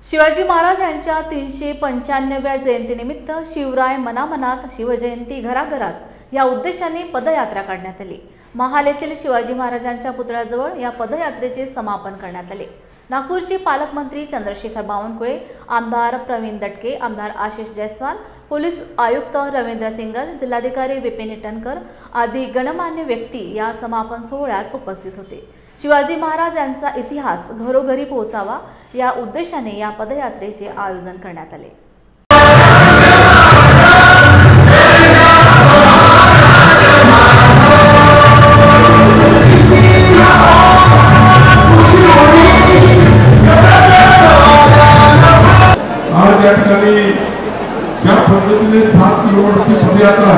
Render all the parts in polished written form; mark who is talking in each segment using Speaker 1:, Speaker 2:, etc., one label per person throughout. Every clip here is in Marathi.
Speaker 1: शिवाजी महाराज यांच्या 395व्या जयंतीनिमित्त शिवराय मनामनात शिवजयंती घराघरात या उद्देशाने पदयात्रा काढण्यात आली। महाल येथील शिवाजी महाराजांच्या पुतळ्याजवळ या पदयात्रेचे समापन करण्यात आले। नागपूरचे पालकमंत्री चंद्रशेखर बावनकुळे, आमदार प्रवीण दटके, आमदार आशिष जयस्वाल, पोलीस आयुक्त रवींद्र सिंगल, जिल्हाधिकारी विपिन इटनकर आदी गणमान्य व्यक्ती या समापन सोहळ्यात उपस्थित होते। शिवाजी महाराज यांचा इतिहास घरोघरी पोहोचावा या उद्देशाने या पदयात्रेचे आयोजन करण्यात आले।
Speaker 2: आज या ठिकाणी ज्या पद्धतीने 7 किलोमीटरची पदयात्रा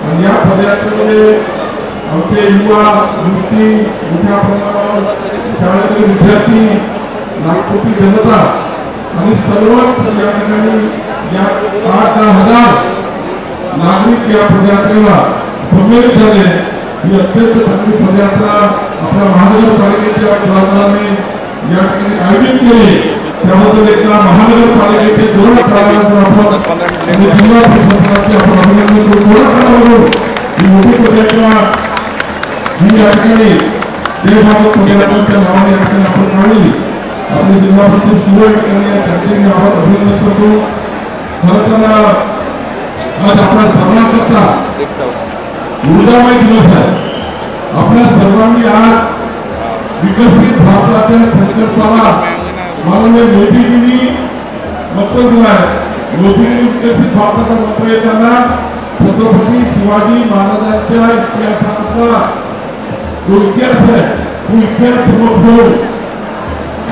Speaker 2: आणि या पदयात्रेमध्ये आमचे युवा युवती मोठ्या प्रमाणावर शाळेतील विद्यार्थी, नागपूरची जनता आणि सर्वच या ठिकाणी या 8,000 नागरिक या पदयात्रेला संमिलित झाले। ही अत्यंत चांगली पदयात्रा आपल्या महानगरपालिकेच्या पुढाकाराने या ठिकाणी आयोजित केली। त्याबद्दल एकदा महानगरपालिकेचे जिल्हा अभिनंदन करून ही मोठी पदयात्रा ही या ठिकाणी देशभरात पदयात्रेच्या नावाने या ठिकाणी आपण काढली। आपले जिल्हापती सुरेश यांनी या ठिकाणी आपण अभिनंदन करतो। खरं तर आज आपला सर्वांकरता ऊर्जामय दिवस आहे। आपल्या सर्वांनी आज विकसित भारताच्या संकल्पाला माननीय मोदीजींनी मंत्र दिला आहे। मोदींनी विकसित भारताचा मंत्र येताना छत्रपती शिवाजी महाराजांच्या इतिहासाचा जो इतिहास आहे तो इतिहास समोर घेऊन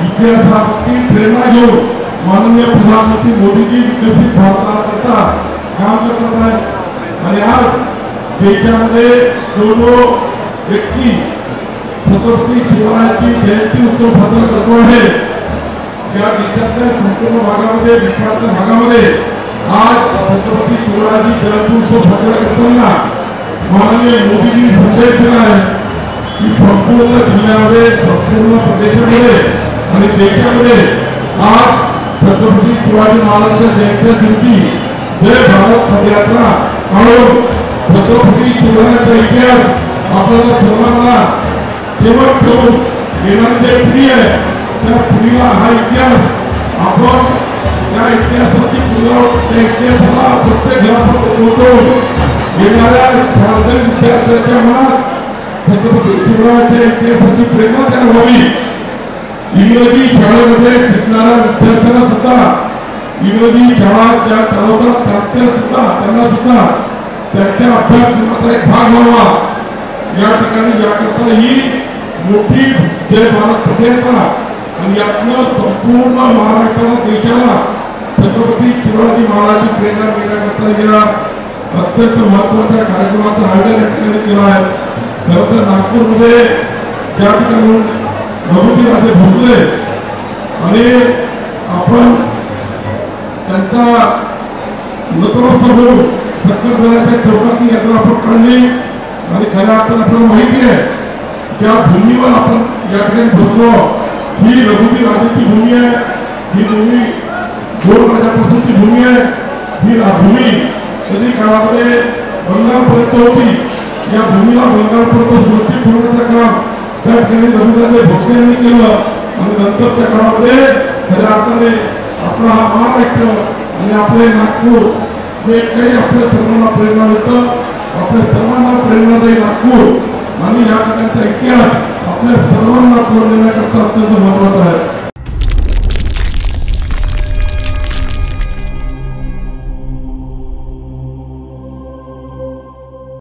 Speaker 2: इतिहासाची प्रेरणा घेऊन माननीय प्रधानमंत्री मोदीजी विकसित भारताकरता काम करत आहेत। आणि आज देशामध्ये जो व्यक्ती छत्रपती शिवरायांची जयंती उत्सव साजरा करतो आहे, या देशातल्या संपूर्ण भागामध्ये विश्वाच्या भागामध्ये आज छत्रपती शिवरायांची जयंती उत्सव साजरा करताना माननीय मोदींनी संदेश दिला आहे की संपूर्ण जिल्ह्यामध्ये, संपूर्ण प्रदेशामध्ये आणि देशामध्ये आज छत्रपती शिवाजी महाराजांच्या जयंतीच्या दिवशी जय भारत पदयात्रा काढून छत्रपती शिवरायांचा इतिहास आपल्याला सर्वांना ठेवत ठेवून येणारी जे पिढी आहे त्या पिढीला हा इतिहास आपण त्या इतिहासाची त्या इतिहासाला प्रत्येक घरापर्यंत पोहोचवून येणाऱ्या भारतीय विद्यार्थ्यांच्या मनात छत्रपती शिवरायांच्या इतिहासाची प्रेरणा तयार व्हावी। इंग्रजी शाळेमध्ये शिकणाऱ्या विद्यार्थ्यांना सुद्धा, इंग्रजी शाळा ज्या चालवतात त्यांना सुद्धा त्यांच्या अभ्यासक्रमाचा एक भाग व्हावा या ठिकाणी याकरता ही मोठी जय भारत पदयात्रा आणि यातनं संपूर्ण महाराष्ट्राला, देशाला छत्रपती शिवाजी महाराजांची प्रेरणा मिळण्याकरता या अत्यंत महत्त्वाच्या कार्यक्रमाचं आयोजन या ठिकाणी केलं आहे। खरं तर नागपूरमध्ये ज्या ठिकाणी रघुजी राजे भोसले आणि आपण त्यांचा नतमस्तक होऊन सक्करदऱ्याच्या चौकातली यात्रा आपण काढली आणि खऱ्या अर्थानं आपल्याला माहिती आहे त्या भूमीवर आपण या ठिकाणी बसलो। ही रघुजी राजेची भूमी आहे, ही भूमी गोड राजापासूनची भूमी आहे। ही भूमी कधी काळामध्ये बंगालपर्यंत होती। या भूमीला बंगालपर्यंत सुरक्षित ठेवण्याचं काम त्या ठिकाणी रघुराजे भोसले यांनी केलं आणि नंतरच्या काळामध्ये खऱ्या अर्थाने आपला हा महाराष्ट्र आणि आपले नागपूर जे काही आपल्या सर्वांना प्रेरणा देतं, आपल्या सर्वांना प्रेरणादायी नागपूर आणि या ठिकाणचा इतिहास आपल्या सर्वांना पुढे नेण्याकरता अत्यंत महत्त्वाचा आहे।